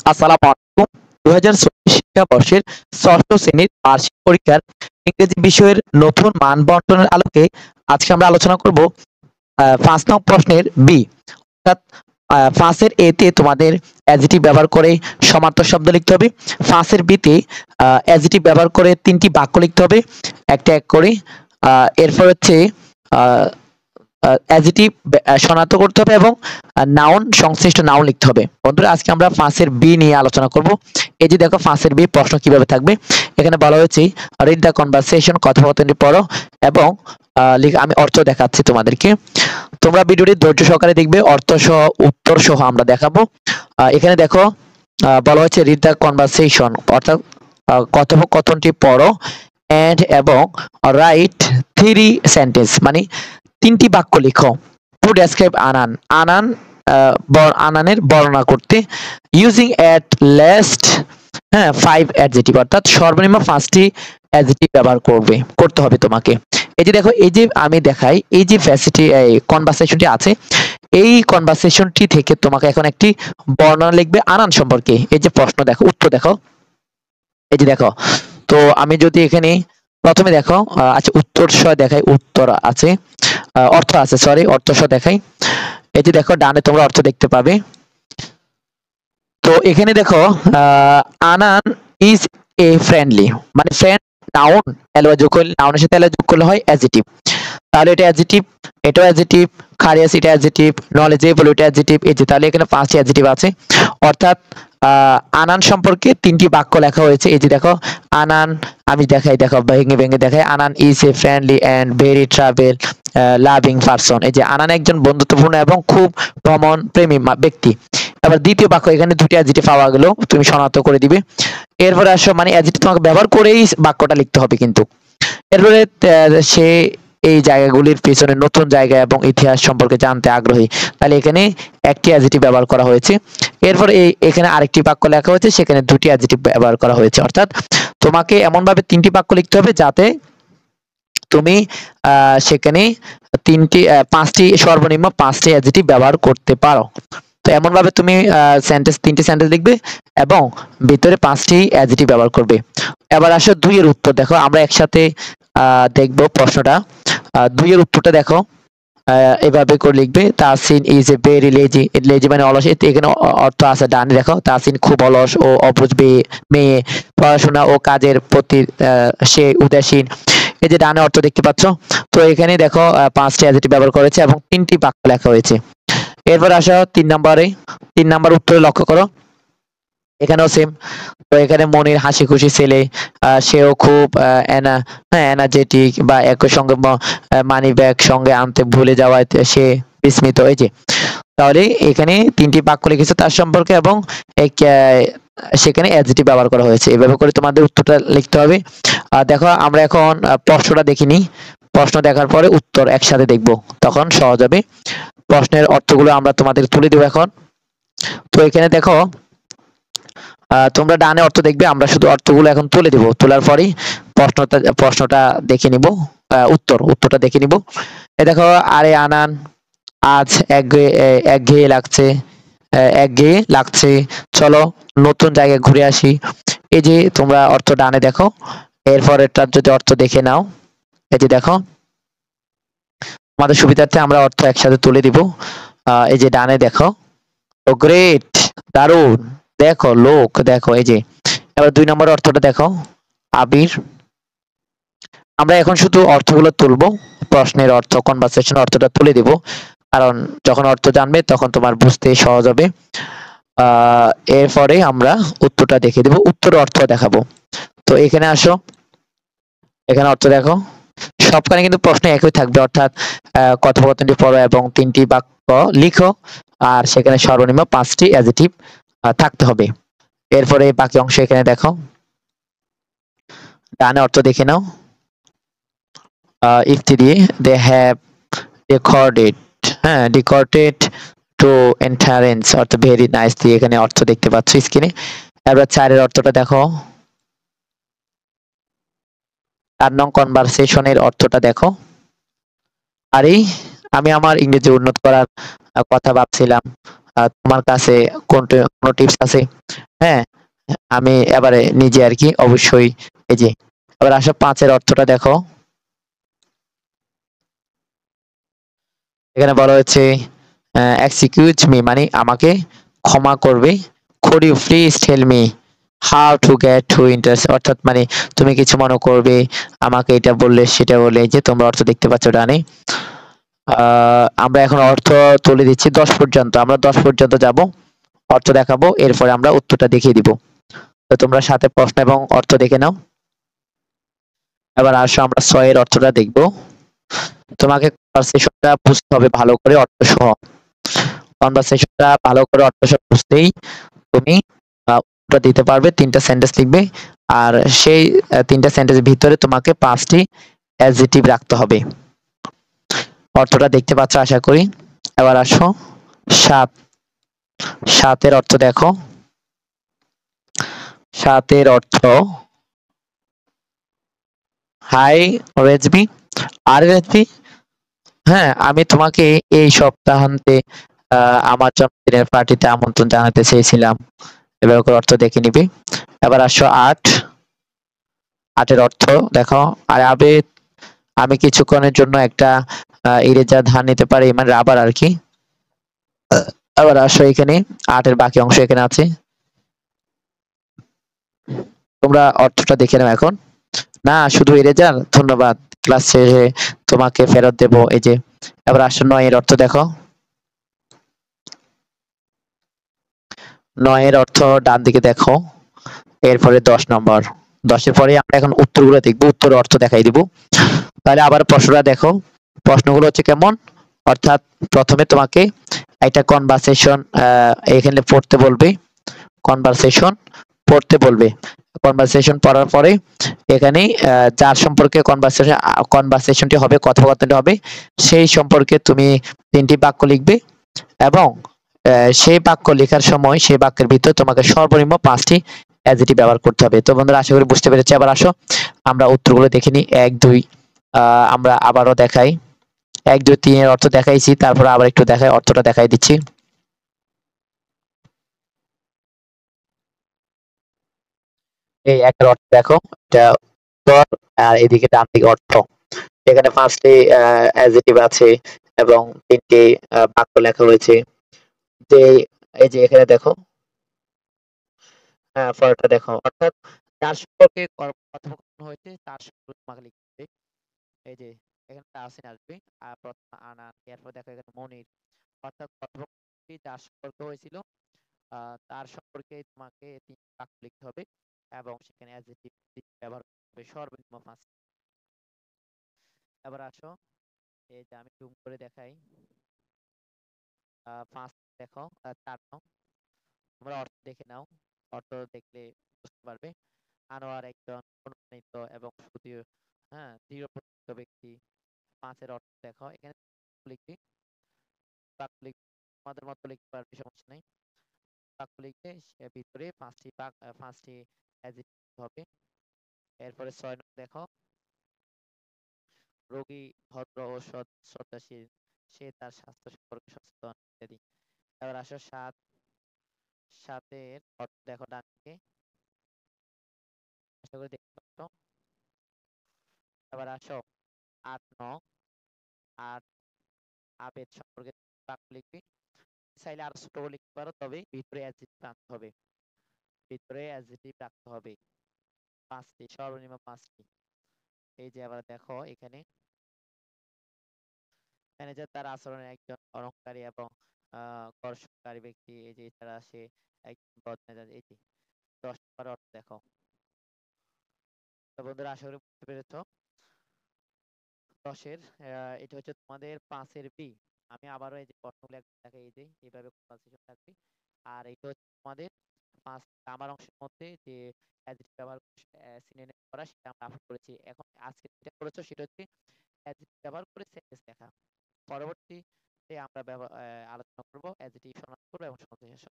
আসসালামু আলাইকুম। 2024 শিক্ষাবর্ষের ষষ্ঠ শ্রেণীর বার্ষিক পরীক্ষার ইংরেজি বিষয়ের নতুন মান বন্টনের আলোকে আজকে আমরা আলোচনা করব 5 নং প্রশ্নের বি, অর্থাৎ 5 এর এ তে তোমাদের অ্যাডজেক্টিভ ব্যবহার করে সমার্থক শব্দ লিখতে হবে। 5 এর বি তে অ্যাডজেক্টিভ ব্যবহার করে 3টি বাক্য লিখতে হবে একটা এক করে। এরপর হচ্ছে অ্যাডজেক্টিভ শনাক্ত করতে হবে এবং নাউন সংশ্লিষ্ট নাউন লিখতে হবে। বন্ধুরা, আজকে আমরা 5 এর বি নিয়ে আলোচনা করব। এই যে দেখো 5 এর বি প্রশ্ন কিভাবে থাকবে। এখানে বলা হয়েছে রিড দ্য কনভারসেশন, কথোপকথনটি পড়ো এবং আমি অর্থ দেখাচ্ছি তোমাদেরকে। তোমরা ভিডিওটি ধৈর্য সহকারে দেখবে, অর্থ সহ উত্তর সহ আমরা দেখাবো। এখানে দেখো বলা হচ্ছে রিড দ্য কনভারসেশন, অর্থাৎ কথোপকথনটি পড়ো এন্ড এবং রাইট 3 সেন্টেন্স, মানে 3টি বাক্য লিখো টু ডেসক্রাইব আনান। আনানের বর্ণনা করতে ইউজিং এট লেস্ট 5 অ্যাডজেক্টিভ, অর্থাৎ সর্বনিম্ন 5টি অ্যাডজেক্টিভ ব্যবহার করতে হবে তোমাকে। এই যে দেখো, এই যে আমি দেখাই, এই যে কনভারসেশনটি আছে, এই কনভারসেশনটি থেকে তোমাকে এখন একটি বর্ণনা লিখবে আনান সম্পর্কে। এই যে প্রশ্ন দেখো, উত্তর দেখো, এই যে দেখো। তো আমি যদি এখানে প্রথমে দেখো, আচ্ছা উত্তর সহ দেখাই, উত্তর আছে, অর্থ আছে, সরি অর্থ সহ দেখাই। এই যে দেখো ডানে তোমরা অর্থ দেখতে পাবে। তো এখানে দেখো আনান ইজ এ ফ্রেন্ডলি, মানে ফ্রেন্ড নাউন এলওয়াই যোগ করলে, নাউনের সাথে এলওয়াই যোগ করলে হয় অ্যাডজেক্টিভ। তাহলে এটা অ্যাডজেক্টিভ, এটাও অ্যাডজেক্টিভ, খারিয়াস এটা অ্যাডজেক্টিভ, নলেজেবল এটা অ্যাডজেক্টিভ। এই যে তাহলে এখানে 5টি অ্যাডজেক্টিভ আছে, অর্থাৎ আনান সম্পর্কে 3টি বাক্য লেখা হয়েছে। এই যে দেখো আনান, আমি দেখাই, দেখো ভেঙে ভেঙে দেখাই। Anan is a friendly and very travel loving person. এই যে আনান একজন বন্ধুত্বপূর্ণ এবং খুব ভ্রমণ প্রেমী ব্যক্তি। এবার দ্বিতীয় বাক্য, এখানে 2টি অ্যাডজেক্টিভ পাওয়া গেল, তুমি শনাক্ত করে দিবে। এরপরে আসো, মানে অ্যাডজেক্টিভ তোমাকে ব্যবহার করেই বাক্যটা লিখতে হবে কিন্তু। এরপরে সে এই জায়গাগুলির পিছনে নতুন জায়গা এবং ইতিহাস সম্পর্কে জানতে আগ্রহী, তাহলে এখানে একটি অ্যাডজেক্টিভ ব্যবহার করা হয়েছে। এরপর এখানে আরেকটি বাক্য লেখা হয়েছে, সেখানে 2টি অ্যাডজেক্টিভ ব্যবহার করা হয়েছে। অর্থাৎ তোমাকে এমন ভাবে 3টি বাক্য লিখতে হবে যাতে তুমি সেখানে 5টি সর্বনিম্ন 5টি অ্যাডজেক্টিভ ব্যবহার করতে পারো। তো এমন ভাবে তুমি 3টি সেন্টেন্স লিখবে এবং ভিতরে 5টি অ্যাডজেক্টিভ ব্যবহার করবে। এবার আসো 2 এর উত্তর দেখো, আমরা একসাথে দেখবো প্রশ্নটা। 2 এর উত্তরটা দেখো, এভাবে করে লিখবে। Tahsin is a very lazy, lazy মানে অলস। এখানে অর্থ আছে ডানে দেখো, তাহসিন খুব অলস ও অবুঝ মেয়ে, পড়াশোনা ও কাজের প্রতি সে উদাসীন। এই যে ডানে অর্থ দেখতে পাচ্ছ। তো এখানে দেখো 5টি অ্যাডজেক্টিভ ব্যবহার করেছে এবং 3টি বাক্য লেখা হয়েছে। এরপর আসো 3 নম্বর উত্তরে লক্ষ্য করো, এখানেও সেম। তো এখানে মনির হাসি খুশি ছেলে, সেও খুব এনার্জেটিক, বা একই সঙ্গে মানি ব্যাগ সঙ্গে আনতে ভুলে যাওয়ায় সে বিস্মিত। এই যে তাহলে এখানে 3টি বাক্য লিখেছে তার সম্পর্কে এবং সেখানে অ্যাডজেক্টিভ ব্যবহার করা হয়েছে। এভাবে করে তোমাদের উত্তরটা লিখতে হবে। দেখো আমরা এখন প্রশ্নটা দেখিনি, প্রশ্ন দেখার পরে উত্তর একসাথে দেখব, তখন সহজ হবে। প্রশ্নের অর্থগুলো আমরা তোমাদের তুলে দেবো এখন। তো এখানে দেখো তোমরা ডানে অর্থ দেখবে, আমরা শুধু অর্থগুলো এখন তুলে দেব, তোলার পরেই প্রশ্নটা দেখে নিব, উত্তরটা দেখে নিব। দেখো, আরে আনান আজ একঘেয়ে লাগছে, চলো নতুন জায়গায় ঘুরে আসি। এই যে তোমরা অর্থ ডানে দেখো, এরপর এটার যদি অর্থ দেখে নাও। এই যে দেখো, আমাদের সুবিধার্থে আমরা অর্থ একসাথে তুলে দিব। এই যে ডানে দেখো, ও গ্রেট, দারুণ, দেখো লোক, দেখো। এই যে এবার 2 নম্বর অর্থটা দেখো, আবির। আমরা এখন শুধু অর্থগুলো তুলবো, প্রশ্নের অর্থ কনভারসেশন অর্থটা তুলে দিব, কারণ যখন অর্থ জানবে তখন তোমার বুঝতে সহজ হবে। এরপরে আমরা উত্তরটা দেখে দেব, উত্তর অর্থ দেখাবো। তো এখানে আসো, এখানে অর্থ দেখো, সবখানে কিন্তু প্রশ্ন একই থাকবে, অর্থাৎ কথোপকথনটি পড়ো এবং 3টি বাক্য লিখো, আর সেখানে সর্বনিম্ন 5টি অ্যাডজেক্টিভ থাকতে হবে। এরপরে বাকি অংশ এখানে দেখো, ডানে অর্থ দেখে নাও। ইফতি দিয়ে they have decorated to entrance, অর্থাৎ ভেরি নাইস দিয়ে এখানে অর্থ দেখতে পাচ্ছ স্ক্রিনে। এবার 4 অর্থটা দেখো, 4 নং কনভারসেশনের অর্থটা দেখো। আরে আমি আমার ইংরেজি উন্নত করার কথা ভাবছিলাম, তোমার কাছে কোনো টিপস আছে? হ্যাঁ, আমি এবারে নিজে আর কি অবশ্যই এই যে এবার আসো 5 এর অর্থটা দেখো। এখানে বলা হচ্ছে এক্সকিউজ মি মানে আমাকে ক্ষমা করবে। could you please tell me how to get to interest অর্থাৎ মানে তুমি কিছু মনে করবে আমাকে এটা বললে সেটা বললে, এই যে তোমরা অর্থ দেখতে পাচ্ছ ডানে। আমরা এখন অর্থ তুলে দিচ্ছি 10 পর্যন্ত, আমরা 10 পর্যন্ত যাব, অর্থ দেখাবো, এরপরে আমরা উত্তরটা দেখিয়ে দিব। তো তোমরা সাথে প্রশ্ন এবং অর্থ দেখে নাও। এবার আসো আমরা 6 এর অর্থটা দেখব। তোমাকে কনভারসেশনটা বুঝতে হবে ভালো করে অর্থ সহ। কনভারসেশনটা ভালো করে অর্থ সহ বুঝতেই তুমি উত্তর দিতে পারবে। 3টা সেন্টেন্স লিখবে আর সেই 3টা সেন্টেন্সের ভিতরে তোমাকে 5টি অ্যাডজেক্টিভ রাখতে হবে। অর্থটা দেখতে পাচ্ছ আশা করি। এবার আসো 7। 7 এর অর্থ দেখো। 7 এর অর্থ হাই রেজবি, আর রেজবি, হ্যাঁ আমি তোমাকে এই সপ্তাহান্তে আমার জন্মদিনের পার্টিতে আমন্ত্রণ জানাতে চেয়েছিলাম। এবার করে অর্থ দেখে নিবি। এবার আসো 8। 8 এর অর্থ দেখো। আর আমি কিছুক্ষণের জন্য একটা ইরেজার ধার নিতে পারি, মানে রাবার আর কি। আবার আসো এখানে 8 এর বাকি অংশ এখানে আছে, তোমরা অর্থটা দেখে নাও এখন। না শুধু ইরেজার, ধন্যবাদ, ক্লাস শেষে তোমাকে ফেরত দেব, এই যে। এবার আসো 9 এর অর্থ দেখো। 9 এর অর্থ ডান দিকে দেখো, এরপরে 10 নম্বর। 10 এর পরে আমরা এখন উত্তরগুলো দেখবো, উত্তর অর্থ দেখাই দিব। তাহলে আবার প্রশ্নটা দেখো। প্রশ্নগুলো হচ্ছে কেমন, অর্থাৎ প্রথমে তোমাকে একটা কনভারসেশন এখানে পড়তে বলবে, কনভারসেশন পড়তে বলবে। কনভারসেশন পড়ার পরে এখানে যার সম্পর্কে কনভারসেশনটি হবে, কথোপকথনটি হবে, সেই সম্পর্কে তুমি 3টি বাক্য লিখবে এবং সেই বাক্য লেখার সময় সেই বাক্যের ভিতর তোমাকে সর্বনিম্ন 5টি অ্যাডজেক্টিভ ব্যবহার করতে হবে। তো বন্ধুরা আশা করি বুঝতে পেরেছি। আবার আসো আমরা উত্তরগুলো দেখে নিই। 1 2 আমরা আবারও দেখাই। 1 2 3 এর অর্থ দেখাইছি, তারপর আবার একটু দেখাই, অর্থটা দেখাই দিচ্ছি। এই একটা অর্থ দেখো, এটা উত্তর, আর এদিকে ডান দিকে অর্থ। এখানে 5টি অ্যাডজেক্টিভ আছে এবং 3টি বাক্য লেখা রয়েছে। যে এই যে এখানে দেখো, পরেরটা দেখো, অর্থাৎ যার সম্পর্কে কথোপকথন হয়েছে তার সম্পর্কে তোমাকে লিখতে হবে। এই যে এখানে তাহসিন আসবে, আর প্রথমে আনান, এরপর দেখো এখানে মনির, অর্থাৎ কথোপকথনটি যার সম্পর্কে হয়েছিল তার সম্পর্কে তোমাকে 3টি বাক্য লিখতে হবে এবং সেখানে অ্যাডজেক্টিভ ব্যবহার করতে হবে সর্বনিম্ন 5। এবার আসো এই যে আমি জুম করে দেখাই। 5 দেখো, 4 নং, তোমরা অর্থ দেখে নাও, অর্থ দেখলে বুঝতে পারবে। আনোয়ার একজন অনুপ্রাণিত এবং সুদৃঢ়, দৃঢ়প্রতিজ্ঞ ব্যক্তি। 5 এর অর্থ দেখো, এখানে লিখবি, বাক্য লিখবি, তোমাদের মতো লিখতে পারবে, সমস্যা নেই। বাক্য লিখবে, সে ভিতরে 5টি অ্যাডজেক্টিভ হবে। এরপরে 6 নং দেখো, রোগী ভদ্র ও শ্রদ্ধাশীল, সে তার স্বাস্থ্য সম্পর্কে সচেতন ইত্যাদি। এবার আসো 7। 7 এর অর্থ দেখো ডান দিকে, আশা করি দেখতে পাচ্ছ। এবার আসো 8 নং। 8 আবেদ সম্পর্কে বাক্য লিখবি, চাইলে আরো ছোট লিখতে পারো, তবে ভিতরে অ্যাডজেক্টিভ রাখতে হবে, ভিতরে অ্যাডজেক্টিভ রাখতে হবে 5টি, সর্বনিম্ন 5টি। এই যে আবার দেখো এখানে, ম্যানেজার তার আচরণে একজন অহংকারী এবং কর্ষণকারী ব্যক্তি, এই যে এছাড়া সে একজন বদমেজাজ, এই যে 10 নম্বর অর্থ দেখো। তো বন্ধুরা আশা করি বুঝতে পেরেছো। 10 এর এটা হচ্ছে তোমাদের 5 এর বি। আমি আবারও এই যে প্রশ্নগুলো একবার দেখাই, এই যে এইভাবে কনভারসেশন থাকবে। আর এটা হচ্ছে তোমাদের 5 আমার অংশের মধ্যে যে অ্যাডজেক্টিভ ব্যবহার সিনোনিম করা, সেটা আমরা আপলোড করেছি। এখন আজকে যেটা করেছো সেটা হচ্ছে অ্যাডজেক্টিভ ব্যবহার করে সেন্টেন্স লেখা। পরবর্তীতে আমরা আলোচনা করব অ্যাডজেক্টিভ শনাক্ত করব এবং